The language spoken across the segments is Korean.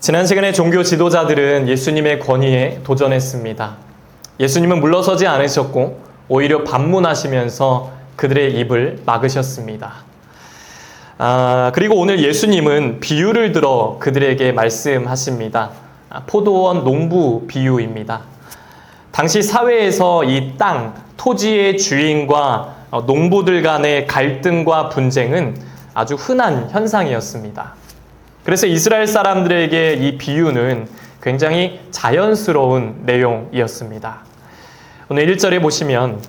지난 시간에 종교 지도자들은 예수님의 권위에 도전했습니다. 예수님은 물러서지 않으셨고 오히려 반문하시면서 그들의 입을 막으셨습니다. 그리고 오늘 예수님은 비유를 들어 그들에게 말씀하십니다. 포도원 농부 비유입니다. 당시 사회에서 이 땅, 토지의 주인과 농부들 간의 갈등과 분쟁은 아주 흔한 현상이었습니다. 그래서 이스라엘 사람들에게 이 비유는 굉장히 자연스러운 내용이었습니다. 오늘 1절에 보시면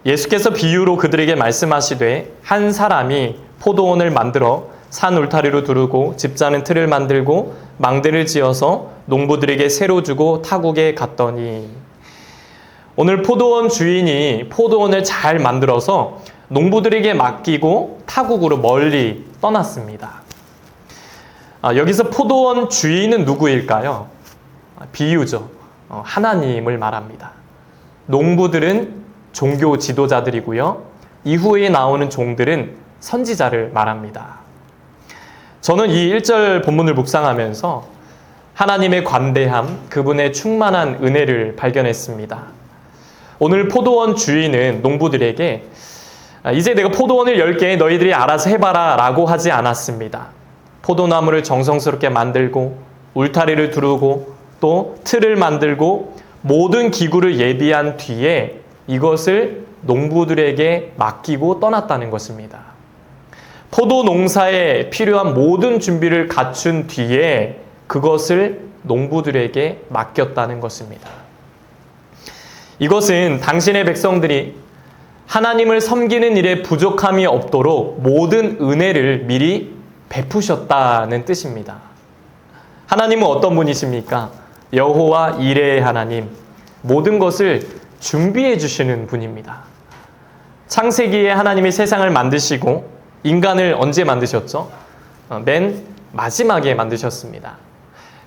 예수께서 비유로 그들에게 말씀하시되 한 사람이 포도원을 만들어 산 울타리로 두르고 집자는 틀을 만들고 망대를 지어서 농부들에게 새로 주고 타국에 갔더니, 오늘 포도원 주인이 포도원을 잘 만들어서 농부들에게 맡기고 타국으로 멀리 떠났습니다. 여기서 포도원 주인은 누구일까요? 비유죠. 하나님을 말합니다. 농부들은 종교 지도자들이고요. 이후에 나오는 종들은 선지자를 말합니다. 저는 이 1절 본문을 묵상하면서 하나님의 관대함, 그분의 충만한 은혜를 발견했습니다. 오늘 포도원 주인은 농부들에게 이제 내가 포도원을 열게 너희들이 알아서 해봐라 라고 하지 않았습니다. 포도나무를 정성스럽게 만들고 울타리를 두르고 또 틀을 만들고 모든 기구를 예비한 뒤에 이것을 농부들에게 맡기고 떠났다는 것입니다. 포도 농사에 필요한 모든 준비를 갖춘 뒤에 그것을 농부들에게 맡겼다는 것입니다. 이것은 당신의 백성들이 하나님을 섬기는 일에 부족함이 없도록 모든 은혜를 미리 베푸셨다는 뜻입니다. 하나님은 어떤 분이십니까? 여호와 이레의 하나님, 모든 것을 준비해 주시는 분입니다. 창세기에 하나님이 세상을 만드시고 인간을 언제 만드셨죠? 맨 마지막에 만드셨습니다.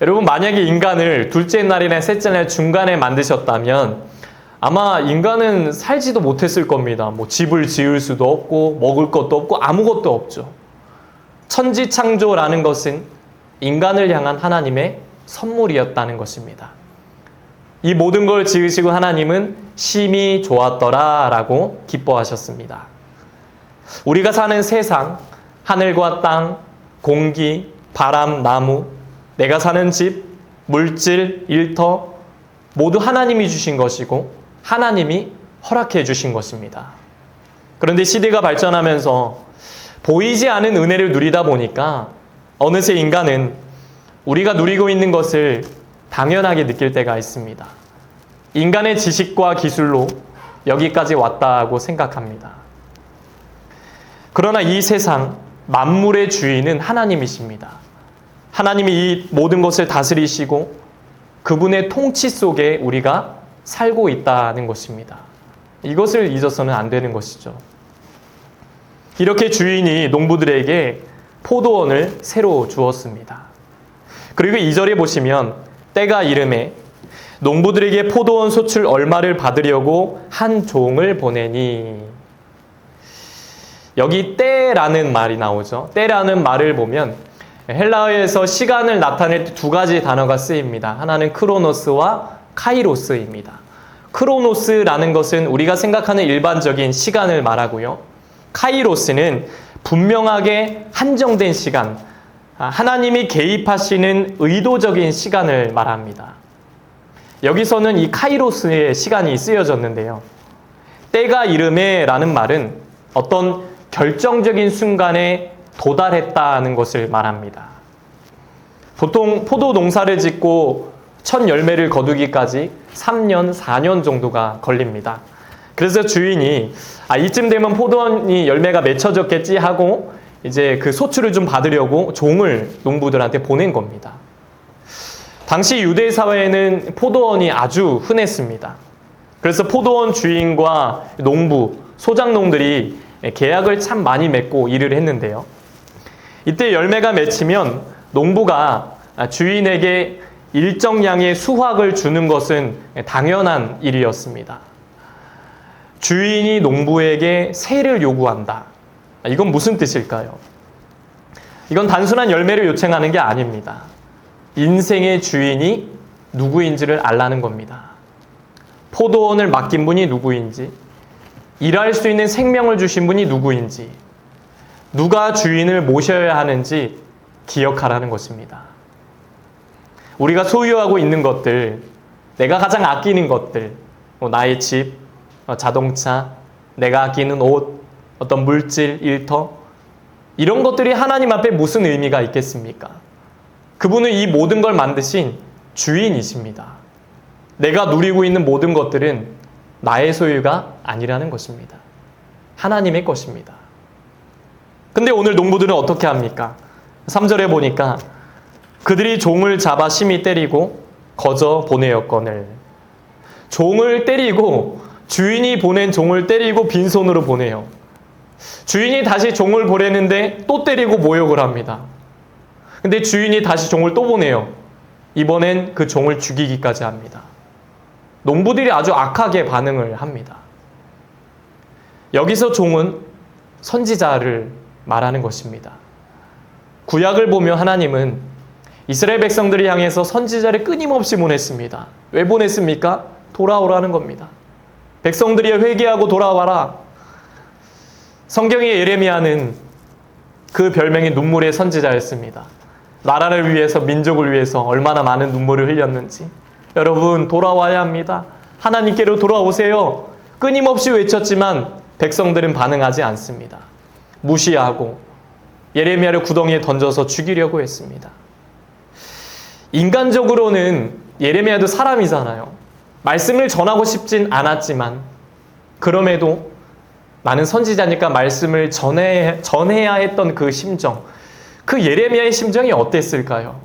여러분, 만약에 인간을 둘째 날이나 셋째 날 중간에 만드셨다면 아마 인간은 살지도 못했을 겁니다. 집을 지을 수도 없고 먹을 것도 없고 아무것도 없죠. 천지창조라는 것은 인간을 향한 하나님의 선물이었다는 것입니다. 이 모든 걸 지으시고 하나님은 심히 좋았더라 라고 기뻐하셨습니다. 우리가 사는 세상, 하늘과 땅, 공기, 바람, 나무, 내가 사는 집, 물질, 일터 모두 하나님이 주신 것이고 하나님이 허락해 주신 것입니다. 그런데 시대가 발전하면서 보이지 않은 은혜를 누리다 보니까 어느새 인간은 우리가 누리고 있는 것을 당연하게 느낄 때가 있습니다. 인간의 지식과 기술로 여기까지 왔다고 생각합니다. 그러나 이 세상 만물의 주인은 하나님이십니다. 하나님이 이 모든 것을 다스리시고 그분의 통치 속에 우리가 살고 있다는 것입니다. 이것을 잊어서는 안 되는 것이죠. 이렇게 주인이 농부들에게 포도원을 새로 주었습니다. 그리고 2절에 보시면 때가 이르매 농부들에게 포도원 소출 얼마를 받으려고 한 종을 보내니, 여기 때라는 말이 나오죠. 때라는 말을 보면 헬라어에서 시간을 나타낼 때 두 가지 단어가 쓰입니다. 하나는 크로노스와 카이로스입니다. 크로노스라는 것은 우리가 생각하는 일반적인 시간을 말하고요. 카이로스는 분명하게 한정된 시간, 하나님이 개입하시는 의도적인 시간을 말합니다. 여기서는 이 카이로스의 시간이 쓰여졌는데요. 때가 이르매 라는 말은 어떤 결정적인 순간에 도달했다는 것을 말합니다. 보통 포도 농사를 짓고 첫 열매를 거두기까지 3년, 4년 정도가 걸립니다. 그래서 주인이 이쯤 되면 포도원이 열매가 맺혀졌겠지 하고 이제 그 소출을 좀 받으려고 종을 농부들한테 보낸 겁니다. 당시 유대 사회에는 포도원이 아주 흔했습니다. 그래서 포도원 주인과 농부, 소작농들이 계약을 참 많이 맺고 일을 했는데요. 이때 열매가 맺히면 농부가 주인에게 일정량의 수확을 주는 것은 당연한 일이었습니다. 주인이 농부에게 세를 요구한다. 이건 무슨 뜻일까요? 이건 단순한 열매를 요청하는 게 아닙니다. 인생의 주인이 누구인지를 알라는 겁니다. 포도원을 맡긴 분이 누구인지, 일할 수 있는 생명을 주신 분이 누구인지, 누가 주인을 모셔야 하는지 기억하라는 것입니다. 우리가 소유하고 있는 것들, 내가 가장 아끼는 것들, 나의 집, 자동차, 내가 아끼는 옷, 어떤 물질, 일터, 이런 것들이 하나님 앞에 무슨 의미가 있겠습니까? 그분은 이 모든 걸 만드신 주인이십니다. 내가 누리고 있는 모든 것들은 나의 소유가 아니라는 것입니다. 하나님의 것입니다. 근데 오늘 농부들은 어떻게 합니까? 3절에 보니까 그들이 종을 잡아 심히 때리고 거저 보내었거늘. 종을 때리고, 주인이 보낸 종을 때리고 빈손으로 보내요. 주인이 다시 종을 보내는데 또 때리고 모욕을 합니다. 근데 주인이 다시 종을 또 보내요. 이번엔 그 종을 죽이기까지 합니다. 농부들이 아주 악하게 반응을 합니다. 여기서 종은 선지자를 말하는 것입니다. 구약을 보면 하나님은 이스라엘 백성들을 향해서 선지자를 끊임없이 보냈습니다. 왜 보냈습니까? 돌아오라는 겁니다. 백성들이 회개하고 돌아와라. 성경의 예레미야는 그 별명이 눈물의 선지자였습니다. 나라를 위해서, 민족을 위해서 얼마나 많은 눈물을 흘렸는지. 여러분, 돌아와야 합니다. 하나님께로 돌아오세요. 끊임없이 외쳤지만 백성들은 반응하지 않습니다. 무시하고 예레미야를 구덩이에 던져서 죽이려고 했습니다. 인간적으로는 예레미야도 사람이잖아요. 말씀을 전하고 싶진 않았지만 그럼에도 나는 선지자니까 말씀을 전해야 했던 그 심정, 그 예레미야의 심정이 어땠을까요?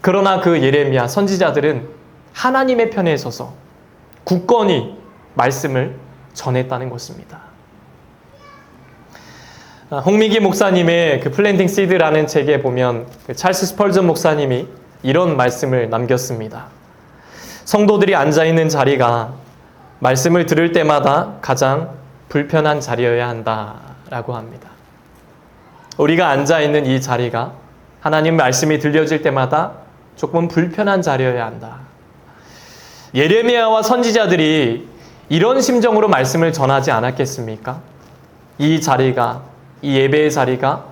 그러나 그 예레미야 선지자들은 하나님의 편에 서서 굳건히 말씀을 전했다는 것입니다. 홍미기 목사님의 그 플랜팅 시드라는 책에 보면 그 찰스 스펄전 목사님이 이런 말씀을 남겼습니다. 성도들이 앉아있는 자리가 말씀을 들을 때마다 가장 불편한 자리여야 한다라고 합니다. 우리가 앉아있는 이 자리가 하나님 말씀이 들려질 때마다 조금 불편한 자리여야 한다. 예레미야와 선지자들이 이런 심정으로 말씀을 전하지 않았겠습니까? 이 자리가, 이 예배의 자리가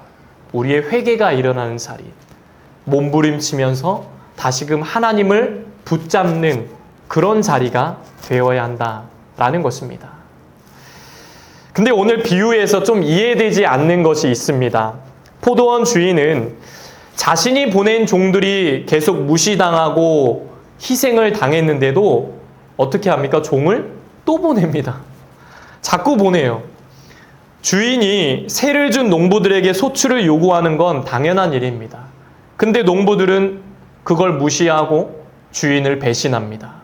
우리의 회개가 일어나는 자리, 몸부림치면서 다시금 하나님을 붙잡는 그런 자리가 되어야 한다라는 것입니다. 근데 오늘 비유에서 좀 이해되지 않는 것이 있습니다. 포도원 주인은 자신이 보낸 종들이 계속 무시당하고 희생을 당했는데도 어떻게 합니까? 종을 또 보냅니다. 자꾸 보내요. 주인이 세를 준 농부들에게 소출을 요구하는 건 당연한 일입니다. 근데 농부들은 그걸 무시하고 주인을 배신합니다.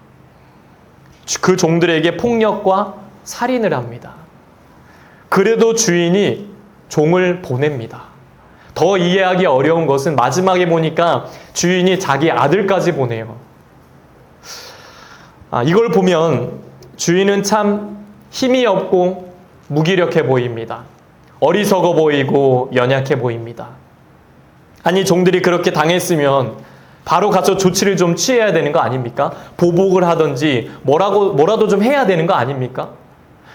그 종들에게 폭력과 살인을 합니다. 그래도 주인이 종을 보냅니다. 더 이해하기 어려운 것은 마지막에 보니까 주인이 자기 아들까지 보내요. 이걸 보면 주인은 참 힘이 없고 무기력해 보입니다. 어리석어 보이고 연약해 보입니다. 아니, 종들이 그렇게 당했으면 바로 가서 조치를 좀 취해야 되는 거 아닙니까? 보복을 하든지 뭐라도 좀 해야 되는 거 아닙니까?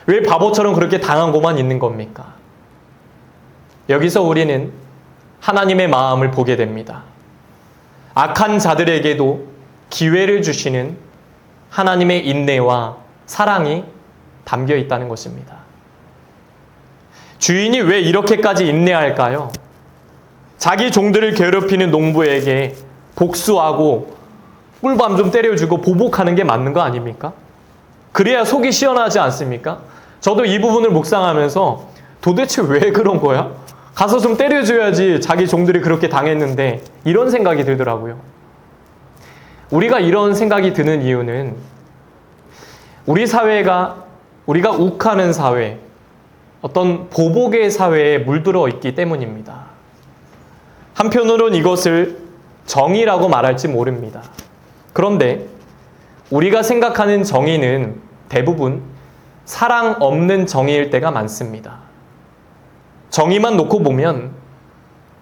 왜 바보처럼 그렇게 당하고만 있는 겁니까? 여기서 우리는 하나님의 마음을 보게 됩니다. 악한 자들에게도 기회를 주시는 하나님의 인내와 사랑이 담겨 있다는 것입니다. 주인이 왜 이렇게까지 인내할까요? 자기 종들을 괴롭히는 농부에게 복수하고 꿀밤 좀 때려주고 보복하는 게 맞는 거 아닙니까? 그래야 속이 시원하지 않습니까? 저도 이 부분을 묵상하면서 도대체 왜 그런 거야? 가서 좀 때려줘야지, 자기 종들이 그렇게 당했는데, 이런 생각이 들더라고요. 우리가 이런 생각이 드는 이유는 우리 사회가, 우리가 욱하는 사회, 어떤 보복의 사회에 물들어 있기 때문입니다. 한편으론 이것을 정의라고 말할지 모릅니다. 그런데 우리가 생각하는 정의는 대부분 사랑 없는 정의일 때가 많습니다. 정의만 놓고 보면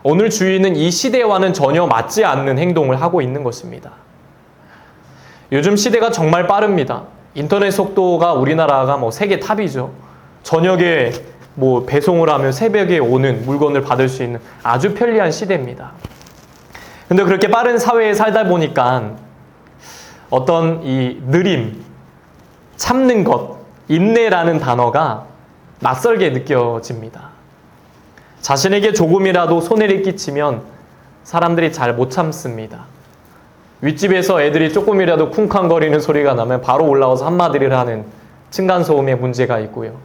오늘 주인은 이 시대와는 전혀 맞지 않는 행동을 하고 있는 것입니다. 요즘 시대가 정말 빠릅니다. 인터넷 속도가 우리나라가 세계 탑이죠. 저녁에 배송을 하면 새벽에 오는 물건을 받을 수 있는 아주 편리한 시대입니다. 근데 그렇게 빠른 사회에 살다 보니까 어떤 이 느림, 참는 것, 인내라는 단어가 낯설게 느껴집니다. 자신에게 조금이라도 손해를 끼치면 사람들이 잘 못 참습니다. 윗집에서 애들이 조금이라도 쿵쾅거리는 소리가 나면 바로 올라와서 한마디를 하는 층간소음의 문제가 있고요.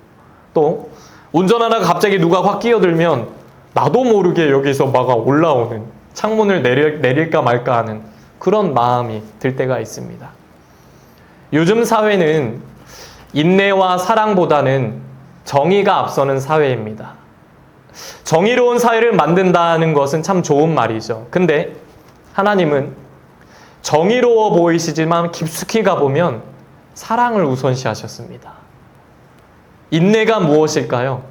또 운전하다가 갑자기 누가 확 끼어들면 나도 모르게 여기서 막 올라오는, 창문을 내릴까 말까 하는 그런 마음이 들 때가 있습니다. 요즘 사회는 인내와 사랑보다는 정의가 앞서는 사회입니다. 정의로운 사회를 만든다는 것은 참 좋은 말이죠. 근데 하나님은 정의로워 보이시지만 깊숙이 가보면 사랑을 우선시하셨습니다. 인내가 무엇일까요?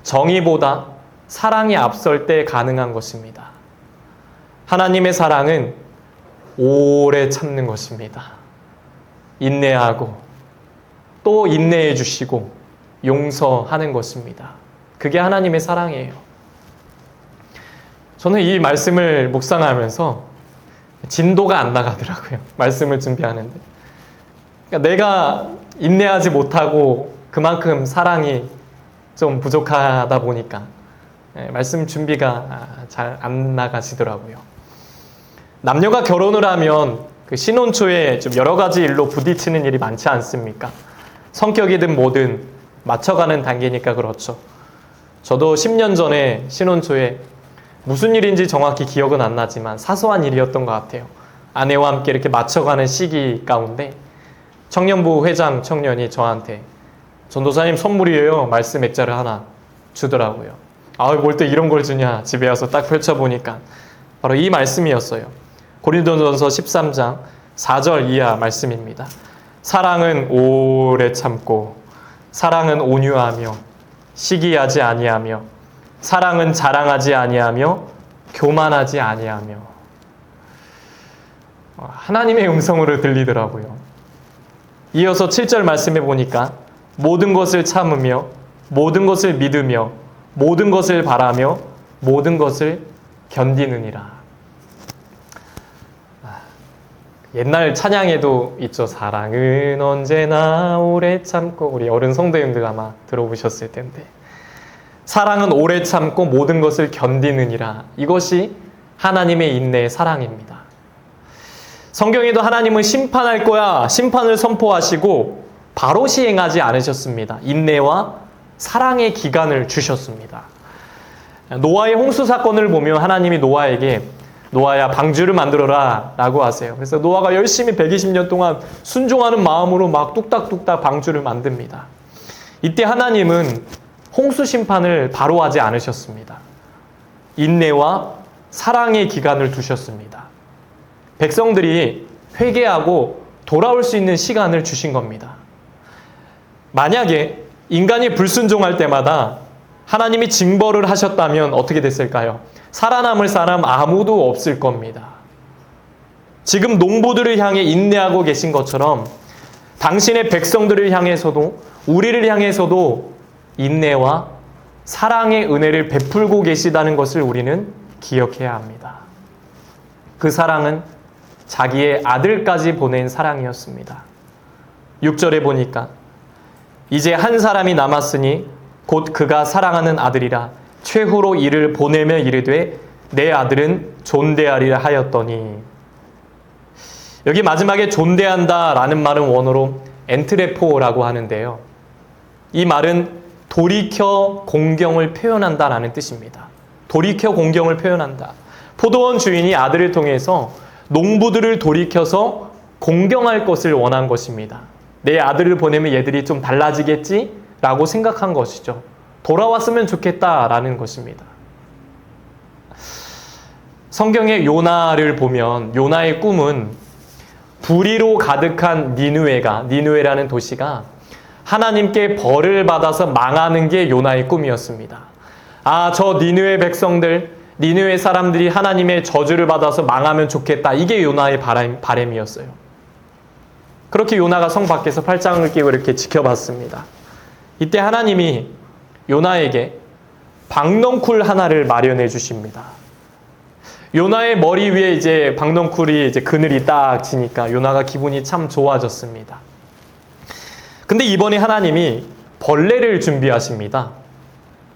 정의보다 사랑이 앞설 때 가능한 것입니다. 하나님의 사랑은 오래 참는 것입니다. 인내하고 또 인내해 주시고 용서하는 것입니다. 그게 하나님의 사랑이에요. 저는 이 말씀을 묵상하면서 진도가 안 나가더라고요. 말씀을 준비하는데. 그러니까 내가 인내하지 못하고 그만큼 사랑이 좀 부족하다 보니까 말씀 준비가 잘 안 나가시더라고요. 남녀가 결혼을 하면 그 신혼 초에 좀 여러 가지 일로 부딪히는 일이 많지 않습니까? 성격이든 뭐든 맞춰가는 단계니까 그렇죠. 저도 10년 전에 신혼 초에 무슨 일인지 정확히 기억은 안 나지만 사소한 일이었던 것 같아요. 아내와 함께 이렇게 맞춰가는 시기 가운데 청년부 회장 청년이 저한테 전도사님 선물이에요. 말씀 액자를 하나 주더라고요. 뭘 또 이런 걸 주냐. 집에 와서 딱 펼쳐보니까 바로 이 말씀이었어요. 고린도전서 13장 4절 이하 말씀입니다. 사랑은 오래 참고 사랑은 온유하며 시기하지 아니하며 사랑은 자랑하지 아니하며 교만하지 아니하며. 하나님의 음성으로 들리더라고요. 이어서 7절 말씀해 보니까 모든 것을 참으며 모든 것을 믿으며 모든 것을 바라며 모든 것을 견디느니라. 옛날 찬양에도 있죠. 사랑은 언제나 오래 참고. 우리 어른 성도님들 아마 들어보셨을 텐데 사랑은 오래 참고 모든 것을 견디느니라. 이것이 하나님의 인내의 사랑입니다. 성경에도 하나님은 심판할 거야 심판을 선포하시고 바로 시행하지 않으셨습니다. 인내와 사랑의 기간을 주셨습니다. 노아의 홍수 사건을 보면 하나님이 노아에게 노아야 방주를 만들어라 라고 하세요. 그래서 노아가 열심히 120년 동안 순종하는 마음으로 막 뚝딱뚝딱 방주를 만듭니다. 이때 하나님은 홍수 심판을 바로 하지 않으셨습니다. 인내와 사랑의 기간을 두셨습니다. 백성들이 회개하고 돌아올 수 있는 시간을 주신 겁니다. 만약에 인간이 불순종할 때마다 하나님이 징벌을 하셨다면 어떻게 됐을까요? 살아남을 사람 아무도 없을 겁니다. 지금 농부들을 향해 인내하고 계신 것처럼 당신의 백성들을 향해서도 우리를 향해서도 인내와 사랑의 은혜를 베풀고 계시다는 것을 우리는 기억해야 합니다. 그 사랑은 자기의 아들까지 보낸 사랑이었습니다. 6절에 보니까 이제 한 사람이 남았으니 곧 그가 사랑하는 아들이라 최후로 이를 보내며 이르되 내 아들은 존대하리라 하였더니. 여기 마지막에 존대한다 라는 말은 원어로 엔트레포라고 하는데요. 이 말은 돌이켜 공경을 표현한다 라는 뜻입니다. 돌이켜 공경을 표현한다. 포도원 주인이 아들을 통해서 농부들을 돌이켜서 공경할 것을 원한 것입니다. 내 아들을 보내면 얘들이 좀 달라지겠지? 라고 생각한 것이죠. 돌아왔으면 좋겠다라는 것입니다. 성경의 요나를 보면 요나의 꿈은 불의로 가득한 니느웨라는 도시가 하나님께 벌을 받아서 망하는 게 요나의 꿈이었습니다. 저 니느웨 백성들 니느웨 사람들이 하나님의 저주를 받아서 망하면 좋겠다. 이게 요나의 바람이었어요. 그렇게 요나가 성 밖에서 팔짱을 끼고 이렇게 지켜봤습니다. 이때 하나님이 요나에게 박넝쿨 하나를 마련해 주십니다. 요나의 머리 위에 이제 박넝쿨이 이제 그늘이 딱 지니까 요나가 기분이 참 좋아졌습니다. 근데 이번에 하나님이 벌레를 준비하십니다.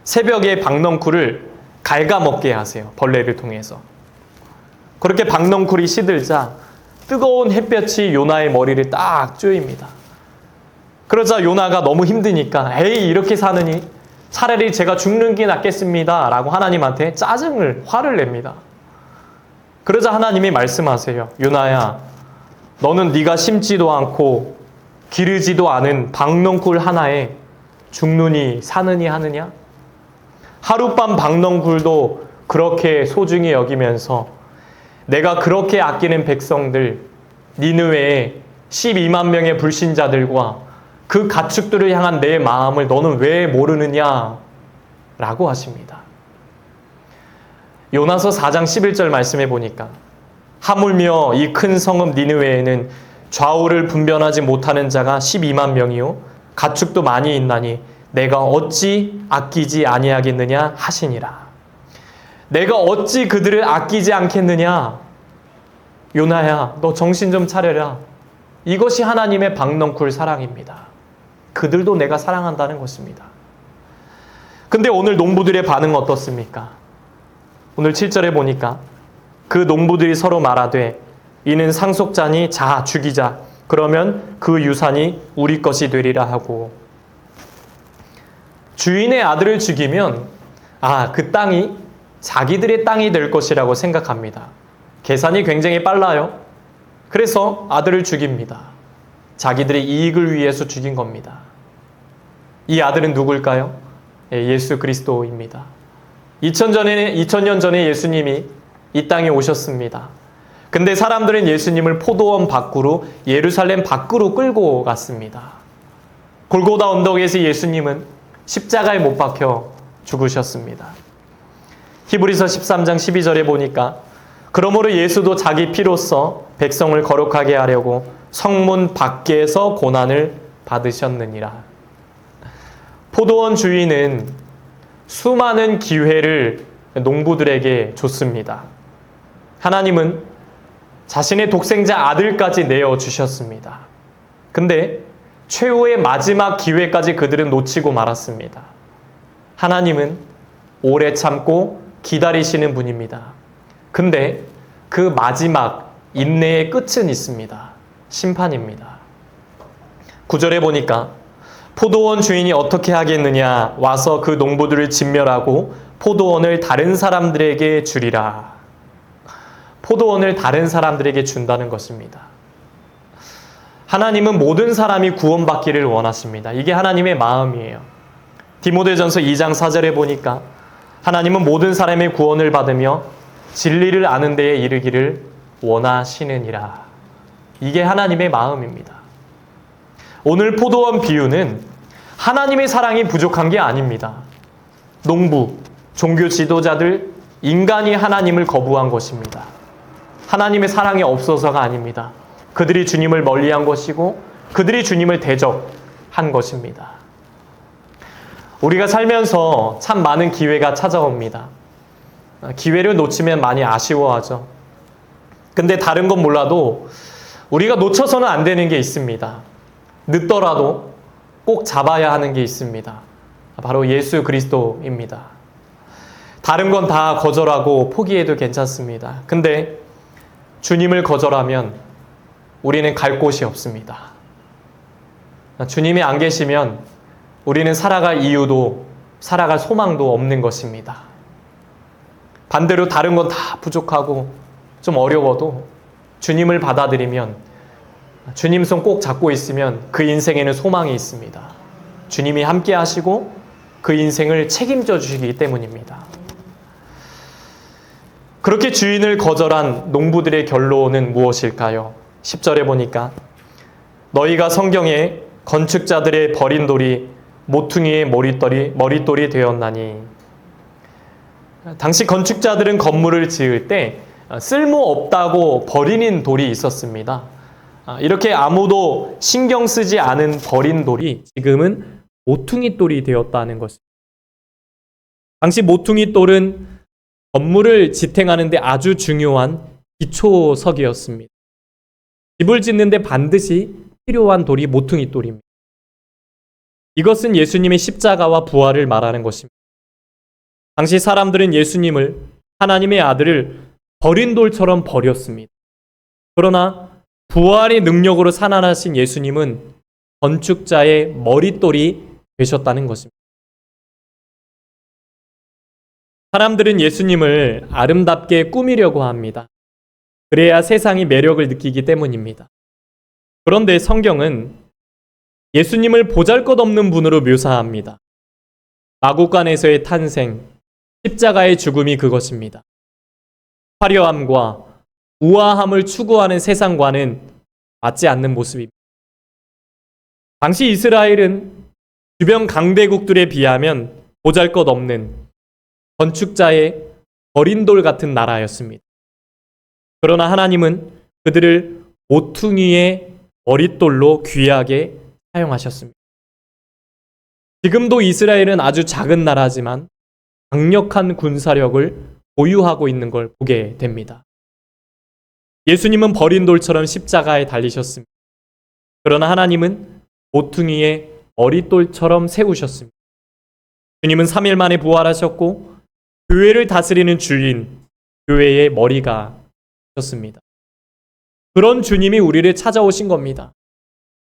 새벽에 박넝쿨을 갉아먹게 하세요. 벌레를 통해서. 그렇게 박넝쿨이 시들자 뜨거운 햇볕이 요나의 머리를 딱 쬐입니다. 그러자 요나가 너무 힘드니까 에이 이렇게 사느니 차라리 제가 죽는 게 낫겠습니다 라고 하나님한테 화를 냅니다. 그러자 하나님이 말씀하세요. 요나야, 너는 네가 심지도 않고 기르지도 않은 박넝쿨 하나에 죽느니 사느니 하느냐? 하룻밤 박넝쿨도 그렇게 소중히 여기면서 내가 그렇게 아끼는 백성들 니느웨의 12만 명의 불신자들과 그 가축들을 향한 내 마음을 너는 왜 모르느냐? 라고 하십니다. 요나서 4장 11절 말씀해 보니까 하물며 이 큰 성읍 니느웨에는 좌우를 분별하지 못하는 자가 12만 명이요 가축도 많이 있나니 내가 어찌 아끼지 아니하겠느냐 하시니라. 내가 어찌 그들을 아끼지 않겠느냐? 요나야, 너 정신 좀 차려라. 이것이 하나님의 박넝쿨 사랑입니다. 그들도 내가 사랑한다는 것입니다. 근데 오늘 농부들의 반응은 어떻습니까? 오늘 7절에 보니까 그 농부들이 서로 말하되 이는 상속자니 자 죽이자. 그러면 그 유산이 우리 것이 되리라 하고. 주인의 아들을 죽이면 그 땅이 자기들의 땅이 될 것이라고 생각합니다. 계산이 굉장히 빨라요. 그래서 아들을 죽입니다. 자기들의 이익을 위해서 죽인 겁니다. 이 아들은 누굴까요? 예수 그리스도입니다. 2000년 전에 예수님이 이 땅에 오셨습니다. 근데 사람들은 예수님을 포도원 밖으로 예루살렘 밖으로 끌고 갔습니다. 골고다 언덕에서 예수님은 십자가에 못 박혀 죽으셨습니다. 히브리서 13장 12절에 보니까 그러므로 예수도 자기 피로써 백성을 거룩하게 하려고 성문 밖에서 고난을 받으셨느니라. 포도원 주인은 수많은 기회를 농부들에게 줬습니다. 하나님은 자신의 독생자 아들까지 내어주셨습니다. 근데 최후의 마지막 기회까지 그들은 놓치고 말았습니다. 하나님은 오래 참고 기다리시는 분입니다. 근데 그 마지막 인내의 끝은 있습니다. 심판입니다. 9절에 보니까 포도원 주인이 어떻게 하겠느냐? 와서 그 농부들을 진멸하고 포도원을 다른 사람들에게 주리라. 포도원을 다른 사람들에게 준다는 것입니다. 하나님은 모든 사람이 구원받기를 원하십니다. 이게 하나님의 마음이에요. 디모데전서 2장 4절에 보니까 하나님은 모든 사람의 구원을 받으며 진리를 아는 데에 이르기를 원하시느니라. 이게 하나님의 마음입니다. 오늘 포도원 비유는 하나님의 사랑이 부족한 게 아닙니다. 농부, 종교 지도자들, 인간이 하나님을 거부한 것입니다. 하나님의 사랑이 없어서가 아닙니다. 그들이 주님을 멀리한 것이고 그들이 주님을 대적한 것입니다. 우리가 살면서 참 많은 기회가 찾아옵니다. 기회를 놓치면 많이 아쉬워하죠. 근데 다른 건 몰라도 우리가 놓쳐서는 안 되는 게 있습니다. 늦더라도 꼭 잡아야 하는 게 있습니다. 바로 예수 그리스도입니다. 다른 건 다 거절하고 포기해도 괜찮습니다. 근데 주님을 거절하면 우리는 갈 곳이 없습니다. 주님이 안 계시면 우리는 살아갈 이유도 살아갈 소망도 없는 것입니다. 반대로 다른 건 다 부족하고 좀 어려워도 주님을 받아들이면 주님 손 꼭 잡고 있으면 그 인생에는 소망이 있습니다. 주님이 함께 하시고 그 인생을 책임져 주시기 때문입니다. 그렇게 주인을 거절한 농부들의 결론은 무엇일까요? 10절에 보니까 너희가 성경에 건축자들의 버린 돌이 모퉁이의 머릿돌이 되었나니. 당시 건축자들은 건물을 지을 때 쓸모없다고 버리는 돌이 있었습니다. 이렇게 아무도 신경 쓰지 않은 버린 돌이 지금은 모퉁이 돌이 되었다는 것입니다. 당시 모퉁이 돌은 건물을 지탱하는 데 아주 중요한 기초석이었습니다. 집을 짓는데 반드시 필요한 돌이 모퉁이 돌입니다. 이것은 예수님의 십자가와 부활을 말하는 것입니다. 당시 사람들은 예수님을, 하나님의 아들을 버린 돌처럼 버렸습니다. 그러나 부활의 능력으로 살아나신 예수님은 건축자의 머릿돌이 되셨다는 것입니다. 사람들은 예수님을 아름답게 꾸미려고 합니다. 그래야 세상이 매력을 느끼기 때문입니다. 그런데 성경은 예수님을 보잘것없는 분으로 묘사합니다. 마구간에서의 탄생, 십자가의 죽음이 그것입니다. 화려함과 우아함을 추구하는 세상과는 맞지 않는 모습입니다. 당시 이스라엘은 주변 강대국들에 비하면 보잘것없는 건축자의 버린 돌 같은 나라였습니다. 그러나 하나님은 그들을 모퉁이의 머릿돌로 귀하게 사용하셨습니다. 지금도 이스라엘은 아주 작은 나라지만 강력한 군사력을 보유하고 있는 걸 보게 됩니다. 예수님은 버린 돌처럼 십자가에 달리셨습니다. 그러나 하나님은 모퉁이의 머릿돌처럼 세우셨습니다. 주님은 3일 만에 부활하셨고 교회를 다스리는 주인, 교회의 머리가 되셨습니다. 그런 주님이 우리를 찾아오신 겁니다.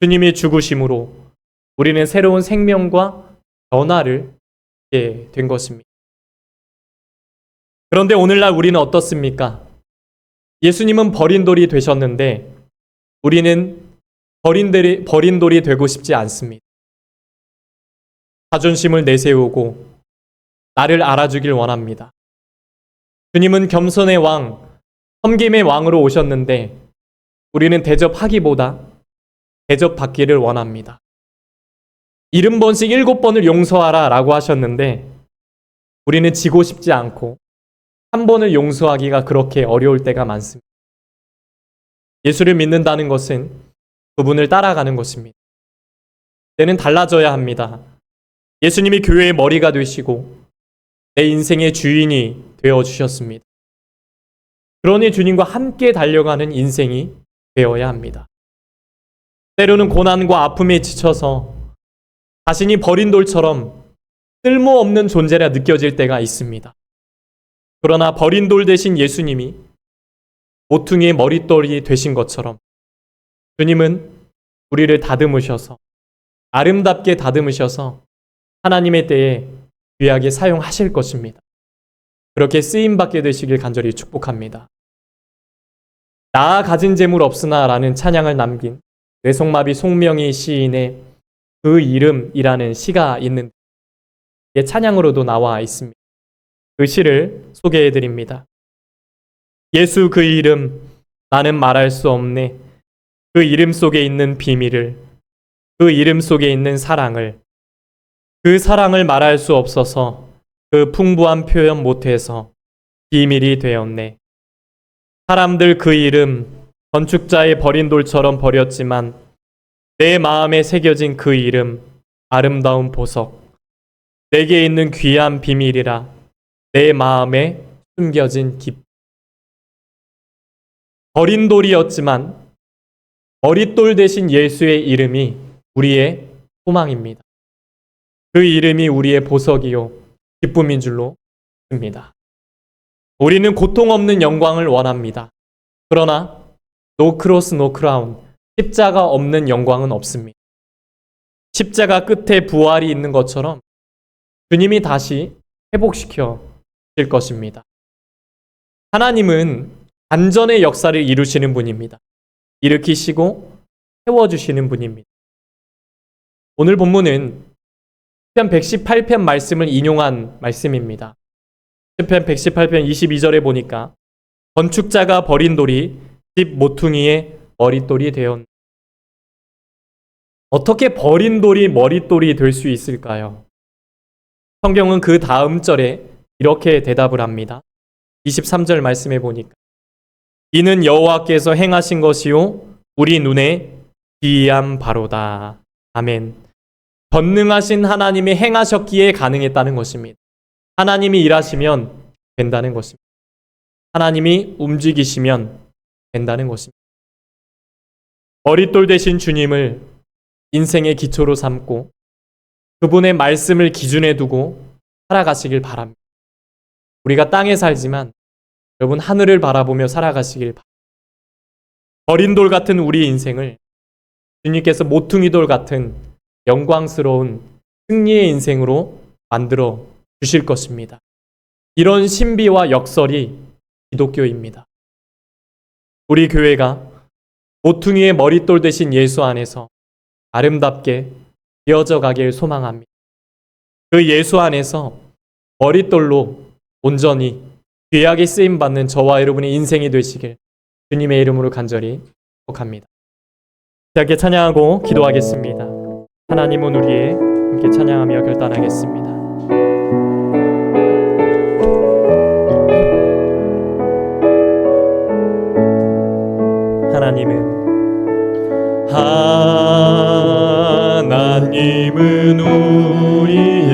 주님의 죽으심으로 우리는 새로운 생명과 변화를 얻게 된 것입니다. 그런데 오늘날 우리는 어떻습니까? 예수님은 버린 돌이 되셨는데 우리는 버린 돌이 되고 싶지 않습니다. 자존심을 내세우고 나를 알아주길 원합니다. 주님은 겸손의 왕, 섬김의 왕으로 오셨는데 우리는 대접하기보다 대접받기를 원합니다. 70번씩 7번을 용서하라 라고 하셨는데 우리는 지고 싶지 않고 한 번을 용서하기가 그렇게 어려울 때가 많습니다. 예수를 믿는다는 것은 그분을 따라가는 것입니다. 때는 달라져야 합니다. 예수님이 교회의 머리가 되시고 내 인생의 주인이 되어주셨습니다. 그러니 주님과 함께 달려가는 인생이 되어야 합니다. 때로는 고난과 아픔에 지쳐서 자신이 버린 돌처럼 쓸모없는 존재라 느껴질 때가 있습니다. 그러나 버린 돌 대신 예수님이 모퉁이의 머릿돌이 되신 것처럼 주님은 우리를 다듬으셔서 아름답게 다듬으셔서 하나님의 때에 귀하게 사용하실 것입니다. 그렇게 쓰임받게 되시길 간절히 축복합니다. 나 가진 재물 없으나 라는 찬양을 남긴 뇌성마비 송명희 시인의 그 이름이라는 시가 있는데 찬양으로도 나와 있습니다. 그 시를 소개해 드립니다. 예수 그 이름 나는 말할 수 없네. 그 이름 속에 있는 비밀을, 그 이름 속에 있는 사랑을, 그 사랑을 말할 수 없어서 그 풍부한 표현 못해서 비밀이 되었네. 사람들 그 이름 건축자의 버린 돌처럼 버렸지만 내 마음에 새겨진 그 이름 아름다운 보석, 내게 있는 귀한 비밀이라 내 마음에 숨겨진 기쁨. 버린 돌이었지만 머릿돌 대신 예수의 이름이 우리의 소망입니다. 그 이름이 우리의 보석이요 기쁨인 줄로 믿습니다. 우리는 고통 없는 영광을 원합니다. 그러나 no cross, no crown, 십자가 없는 영광은 없습니다. 십자가 끝에 부활이 있는 것처럼 주님이 다시 회복시켜 질 것입니다. 하나님은 안전의 역사를 이루시는 분입니다. 일으키시고 세워주시는 분입니다. 오늘 본문은 시편 118편 말씀을 인용한 말씀입니다. 시편 118편 22절에 보니까 건축자가 버린 돌이 집 모퉁이의 머릿돌이 되었네. 어떻게 버린 돌이 머릿돌이 될 수 있을까요? 성경은 그 다음 절에 이렇게 대답을 합니다. 23절 말씀해 보니까 이는 여호와께서 행하신 것이요 우리 눈에 기이한 바로다. 아멘. 전능하신 하나님이 행하셨기에 가능했다는 것입니다. 하나님이 일하시면 된다는 것입니다. 하나님이 움직이시면 된다는 것입니다. 머릿돌 되신 주님을 인생의 기초로 삼고 그분의 말씀을 기준에 두고 살아가시길 바랍니다. 우리가 땅에 살지만 여러분 하늘을 바라보며 살아가시길 바랍니다. 버린 돌 같은 우리 인생을 주님께서 모퉁이 돌 같은 영광스러운 승리의 인생으로 만들어 주실 것입니다. 이런 신비와 역설이 기독교입니다. 우리 교회가 모퉁이의 머릿돌 대신 예수 안에서 아름답게 되어져 가길 소망합니다. 그 예수 안에서 머릿돌로 온전히 귀하게 쓰임받는 저와 여러분의 인생이 되시길 주님의 이름으로 간절히 축복합니다. 함께 찬양하고 기도하겠습니다. 하나님은 우리의 함께 찬양하며 결단하겠습니다. 하나님은 우리의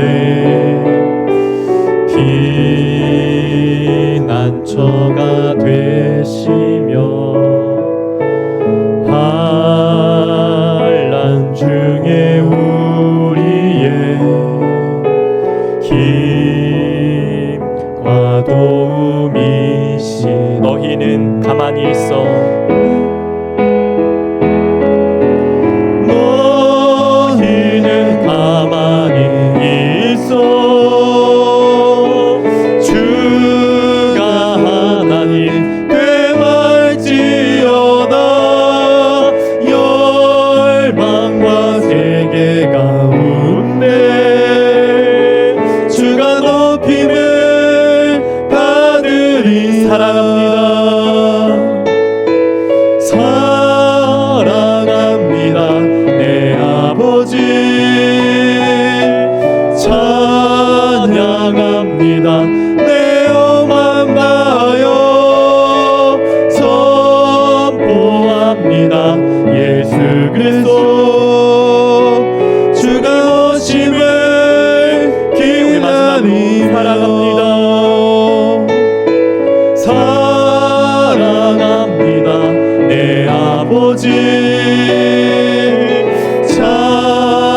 피난처가 되시며 환난 중에 우리의 힘과 도움이시. 너희는 가만히 있어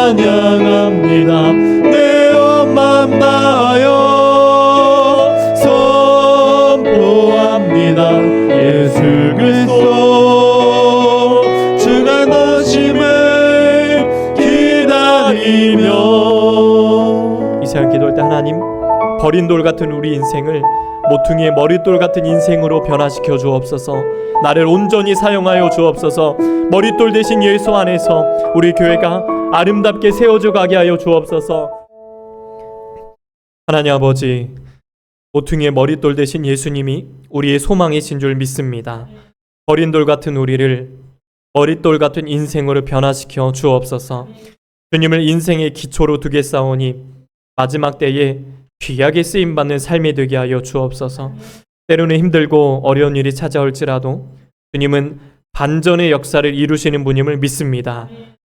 찬양합니다. 내 엄만 나요 선포합니다. 예수 그리스도 주가 너심을 기다리며. 이 시간 기도할 때 하나님 버린 돌 같은 우리 인생을 모퉁이의 머릿돌 같은 인생으로 변화시켜 주옵소서. 나를 온전히 사용하여 주옵소서. 머릿돌 대신 예수 안에서 우리 교회가 아름답게 세워져 가게 하여 주옵소서. 하나님 아버지, 모퉁이의 머릿돌 대신 예수님이 우리의 소망이신 줄 믿습니다. 버린 돌 같은 우리를 머릿돌 같은 인생으로 변화시켜 주옵소서. 주님을 인생의 기초로 두겠사오니 마지막 때에 귀하게 쓰임받는 삶이 되게 하여 주옵소서. 때로는 힘들고 어려운 일이 찾아올지라도 주님은 반전의 역사를 이루시는 분임을 믿습니다.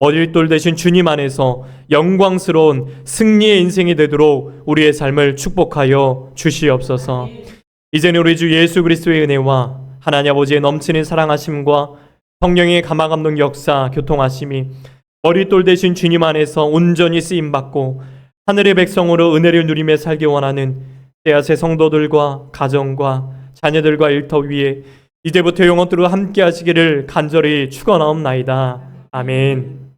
머릿돌 대신 주님 안에서 영광스러운 승리의 인생이 되도록 우리의 삶을 축복하여 주시옵소서. 이제는 우리 주 예수 그리스도의 은혜와 하나님 아버지의 넘치는 사랑하심과 성령의 감화감동 역사 교통하심이 머릿돌 대신 주님 안에서 온전히 쓰임받고 하늘의 백성으로 은혜를 누리며 살기 원하는 때야새 성도들과 가정과 자녀들과 일터 위에 이제부터 영원토록 함께 하시기를 간절히 축원하옵나이다. 아멘.